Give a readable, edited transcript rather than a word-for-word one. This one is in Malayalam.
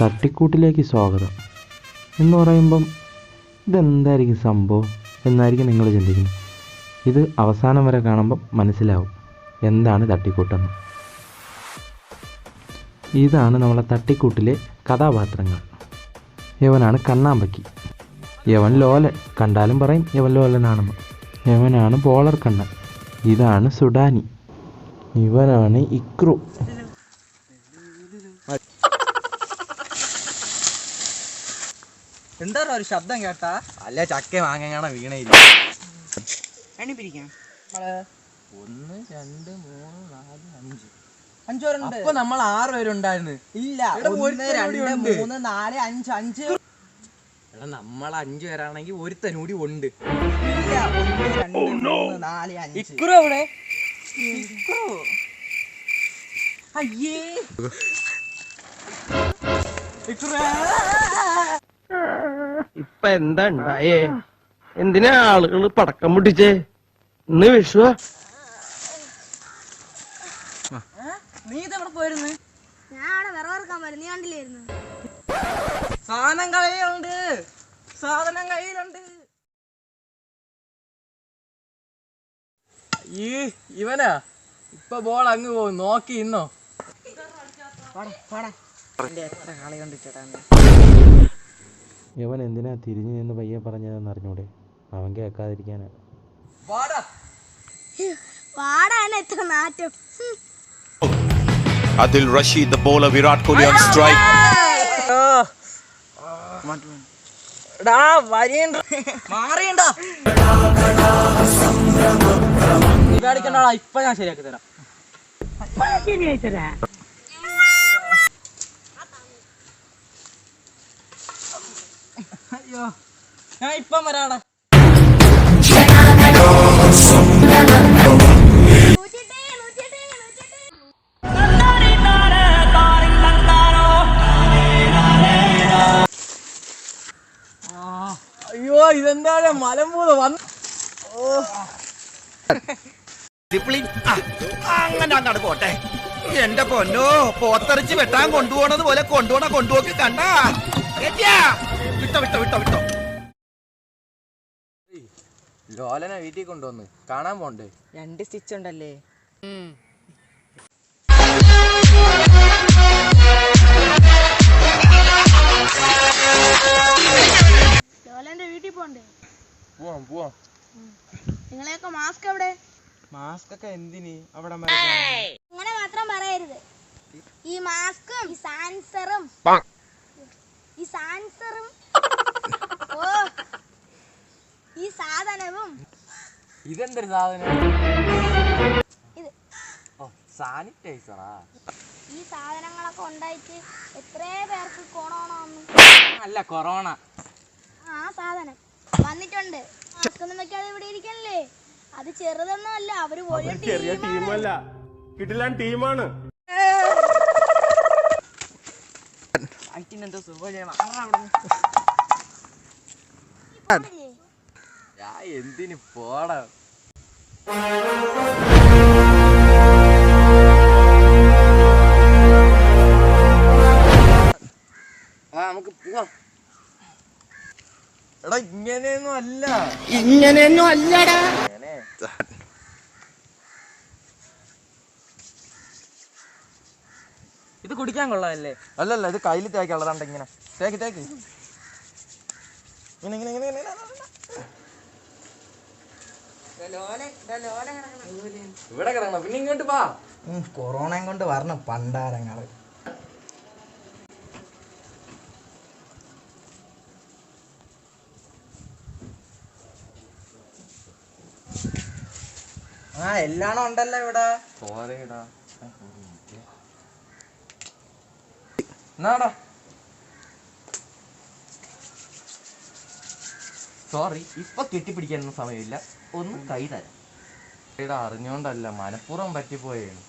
തട്ടിക്കൂട്ടിലേക്ക് സ്വാഗതം എന്ന് പറയുമ്പം ഇതെന്തായിരിക്കും സംഭവം എന്നായിരിക്കും നിങ്ങൾ ചിന്തിക്കുന്നത്. ഇത് അവസാനം വരെ കാണുമ്പം മനസ്സിലാവും എന്താണ് തട്ടിക്കൂട്ടെന്ന്. ഇതാണ് നമ്മളെ തട്ടിക്കൂട്ടിലെ കഥാപാത്രങ്ങൾ. യവനാണ് കണ്ണാമ്പക്കി, യവൻ ലോലൻ, കണ്ടാലും പറയും യവൻ ലോലനാണെന്ന്. യവനാണ് ബോളർ കണ്ണൻ, ഇതാണ് സുഡാനി, ഇവനാണ് ഇക്രു. എന്താ ഒരു ശബ്ദം കേട്ടാ? അല്ല ചക്ക വാങ്ങാണ വീണയില്ല. എണ്ണി പിരിക്കാം. 1 2 3 4 5 5 പേരുണ്ട്. അപ്പൊ നമ്മൾ 6 പേരുണ്ടായിരുന്നു. ഇല്ല, 1 2 3 4 5 5. എടാ നമ്മൾ 5 പേരാണെങ്കിൽ ഒരുത്തൻ കൂടി ഉണ്ട്. ഇല്ല, 1 2 3 4 5. ഇക്രു എവിടെ? ഇക്രു അയ്യേ ഇക്രു ഇപ്പൊ എന്താ ഉണ്ടായേ? എന്തിനാ ആളുകൾ പടക്കം പൊട്ടിച്ചേ? ഇന്ന് വിഷുവാ. നീ ഇതെവിടെ പോയിരുന്നു? ഞാൻ അവിടെ വിറവറക്കാൻ പോയി, നീ കണ്ടില്ലായിരുന്നു? സാധനം കയ്യിലുണ്ട്, സാധനം കയ്യിലുണ്ട്. ഇവനാ ഇപ്പൊ ബോൾ അങ്ങ് പോകും, നോക്കി ഇന്നോ. എത്ര കളി കണ്ടിട്ടാ യവൻ എന്തിനാ തിരിഞ്ഞു നിന്ന് പയ്യെ പറഞ്ഞതെന്ന് അറിഞ്ഞൂടെ? അവൻ കേൾക്കാതിരിക്കാനാ. വാടാൻ എത്ര നാറ്റം. Adil Rashid, the bowler, Virat Kohli on strike. പേടിക്കണ്ടാ, ഇപ്പൊ ഞാൻ ശരിയാക്കി തരാം. അയ്യോ, ഞാൻ ഇപ്പം വരാടാ. അയ്യോ, ഇതെന്താണ് മലമ്പൂത വന്ന്. അങ്ങനെ അങ്ങോട്ട് പോട്ടെ. എന്റെ പൊന്നോ, പോത്തറിച്ച് വെട്ടാൻ കൊണ്ടുപോണത് പോലെ കൊണ്ടുപോക്ക് കണ്ടാ. വിട്ടോ വിട്ടോ വിട്ടോ വിട്ടോ. ലോലനെ വീട്ടിൽ കൊണ്ടുവന്ന് കാണാൻ പോണ്ടേ? 2 സ്റ്റിച്ച് ഉണ്ടല്ലേ? ലോലന്റെ വീട്ടിൽ പോണ്ടേ? പോവാം. നിങ്ങളെയൊക്കെ മാസ്ക് എവിടെ? മാസ്ക് ഒക്കെ എന്തിന് അവിടെ? അങ്ങനെ മാത്രം പറയരുത്. ഈ മാസ്കും ഈ സാൻസറും ഓ ഈ സാധനവും. ഇതെന്തൊരു സാധനം? ഇത് സാനിറ്റൈസറാ? ഈ സാധനങ്ങളൊക്കെ ഉണ്ടായിട്ട് എത്രയോ പേർക്ക് കൊറോണ. അല്ല, കൊറോണ. ആ സാധനം വന്നിട്ടുണ്ട്. മാസ്ക് ഒന്നും വെക്കാതെ ഇവിടെ ഇരിക്കണല്ലേ? അത് ചെറുതൊന്നും അല്ല, അവര് ചെറിയ ടീമല്ല, കിടിലൻ ടീമാണ്. എന്തോ സുഖം ഞാൻ എന്തിന് പോടാ. നമുക്ക് പോവാം. എടാ, ഇങ്ങനെയൊന്നും അല്ലടാ. ഇത് കുടിക്കാൻ കൊള്ളാമല്ലേ? അല്ലല്ല, ഇത് കയ്യിൽ തേക്കുള്ളതാണ്ട്. ഇങ്ങനെ തേക്ക്. ഇവിടെ കിടക്കണം. പിന്നെ ഇങ്ങോട്ട് പാ. കൊറോണയും കൊണ്ട് വരണം പണ്ടാരങ്ങള്. എല്ലാണോ ഉണ്ടല്ലോ ഇവിടെ. പോരേടാ. എന്നാടാ, സോറി, ഇപ്പൊ കെട്ടിപ്പിടിക്കാനൊന്നും സമയമില്ല. ഒന്ന് കൈ തരാം. അറിഞ്ഞോണ്ടല്ല, മനഃപൂർവ്വം പറ്റിപ്പോയാണ്.